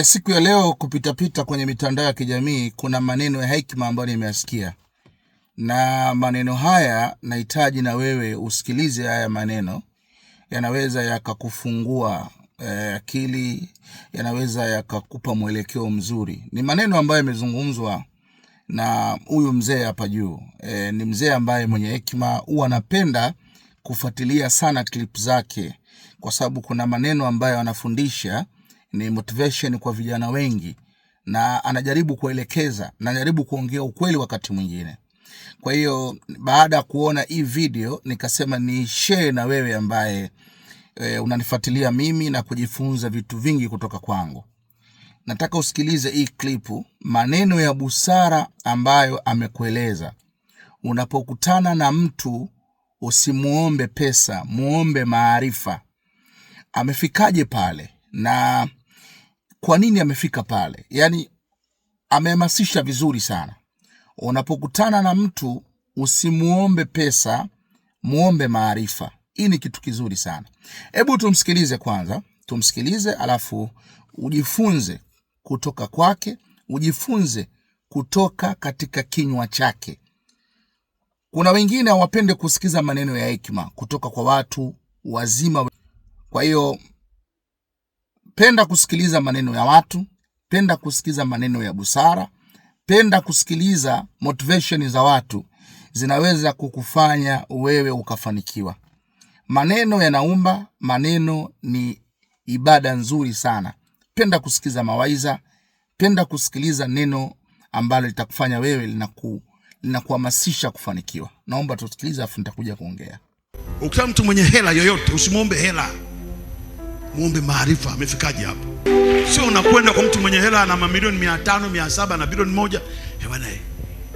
Siku ya leo kupitapita kwenye mitandao ya kijamii kuna maneno ya hekima ambayo nimeyasikia, na maneno haya nahitaji na wewe usikilize. Haya maneno yanaweza yakakufungua akili, yanaweza yakakupa mwelekeo mzuri. Ni maneno ambayo yamezungumzwa na huyu mzee hapa juu. Ni mzee ambaye mwenye hekima, huwa anapenda kufuatilia sana clip zake kwa sababu kuna maneno ambayo anafundisha ni motivation kwa vijana wengi, na anajaribu kuelekeza na anajaribu kuongea ukweli wakati mwingine. Kwa hiyo baada ya kuona hii video nikasema ni share na wewe ambaye unanifuatilia mimi na kujifunza vitu vingi kutoka kwangu. Nataka usikilize hii klipu, maneno ya busara ambayo amekueleza. Unapokutana na mtu usimuombe pesa, muombe maarifa. Amefikaje pale na kwa nini amefika pale? Yani amehamasisha vizuri sana. Unapokutana na mtu usimuombe pesa, muombe maarifa. Hii ni kitu kizuri sana. Hebu tumsikilize kwanza, tumsikilize alafu ujifunze kutoka kwake, ujifunze kutoka katika kinywa chake. Kuna wengine hawapende kusikiza maneno ya hekima kutoka kwa watu wazima. Kwa hiyo penda kusikiliza maneno ya watu, penda kusikiliza maneno ya busara, penda kusikiliza motivation za watu, zinaweza kukufanya wewe ukafanikiwa. Maneno yanaumba, maneno ni ibada nzuri sana. Penda kusikiliza mawaidha, penda kusikiliza neno ambalo litakufanya wewe linakuhamasisha kufanikiwa. Naomba tusikilize afu nitakuja kuongea. Ukitaka mtu mwenye hela yoyote usimuombe hela, muombe maarifa. Amefikaje hapo? Sio unakwenda kwa mtu mwenye hela na mamilioni 500, 700 na bilioni 1. Bwana,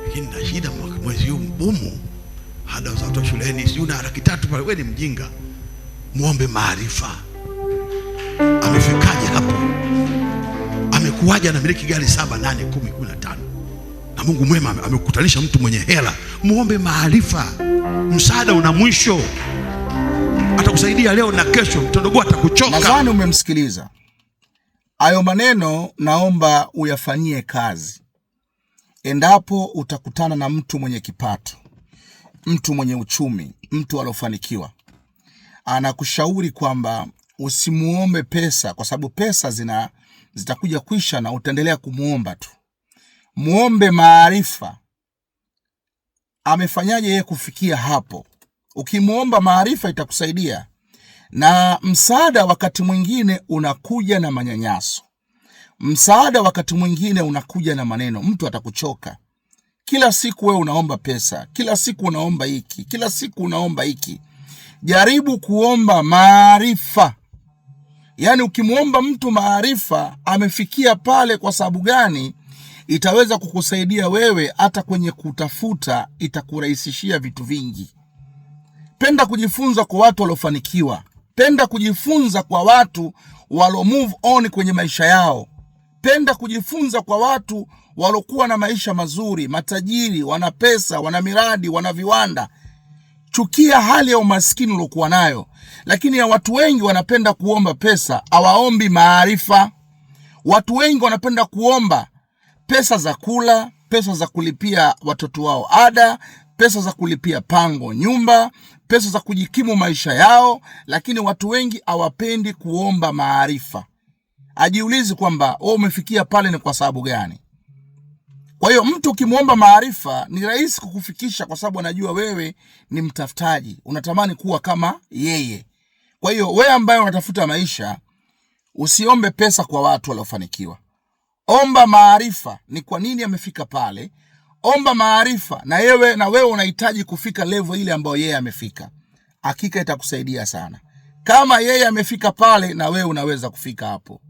lakini na shida mwezi huu mgumu, hada za watu shuleni, sio na 300 pale. Wewe ni mjinga, muombe maarifa. Amefikaje hapo? Amekuaje na miliki gari 7, 8, 10, 15? Na Mungu mwema amekutanisha mtu mwenye hela, muombe maarifa. Msaada una mwisho. Atakusaidia leo na kesho, mtondogo atakuchoka. Nadhani umemsikiliza. Hayo maneno naomba uyafanyie kazi. Endapo utakutana na mtu mwenye kipato, mtu mwenye uchumi, mtu alofanikiwa, anakushauri kwamba usimuombe pesa kwa sababu pesa zitakuja kuisha na utaendelea kumuomba tu. Muombe maarifa. Amefanyaje yeye kufikia hapo? Ukimuomba maarifa itakusaidia. Na msaada wakati mwingine unakuja na manyanyaso. Msaada wakati mwingine unakuja na maneno. Mtu atakuchoka. Kila siku wewe unaomba pesa, kila siku unaomba hiki, kila siku unaomba hiki. Jaribu kuomba maarifa. Yani ukimuomba mtu maarifa, amefikia pale kwa sababu gani, itaweza kukusaidia wewe hata kwenye kutafuta, itakurahisishia vitu vingi. Penda kujifunza kwa watu waliofanikiwa. Penda kujifunza kwa watu walo move on kwenye maisha yao. Penda kujifunza kwa watu walokuwa na maisha mazuri, matajiri, wana pesa, wana miradi, wana viwanda. Chukia hali ya umaskini uliokuwa nayo. Lakini ya watu wengi wanapenda kuomba pesa, hawaombi maarifa. Watu wengi wanapenda kuomba pesa za kula, pesa za kulipia watoto wao ada, pesa za kulipia pango nyumba, pesa za kujikimu maisha yao, lakini watu wengi hawapendi kuomba maarifa. Ajiulizi kwamba wewe umefikia pale ni kwa sababu gani? Kwa hiyo mtu ukimuomba maarifa ni rahisi kukufikisha kwa sababu anajua wewe ni mtafutaji, unatamani kuwa kama yeye. Kwa hiyo wewe ambaye unatafuta maisha, usiombe pesa kwa watu waliofanikiwa. Omba maarifa, ni kwa nini amefika pale. Omba maarifa na wewe unahitaji kufika level ile ambayo yeye amefika. Hakika itakusaidia sana. Kama yeye amefika pale, na wewe unaweza kufika hapo.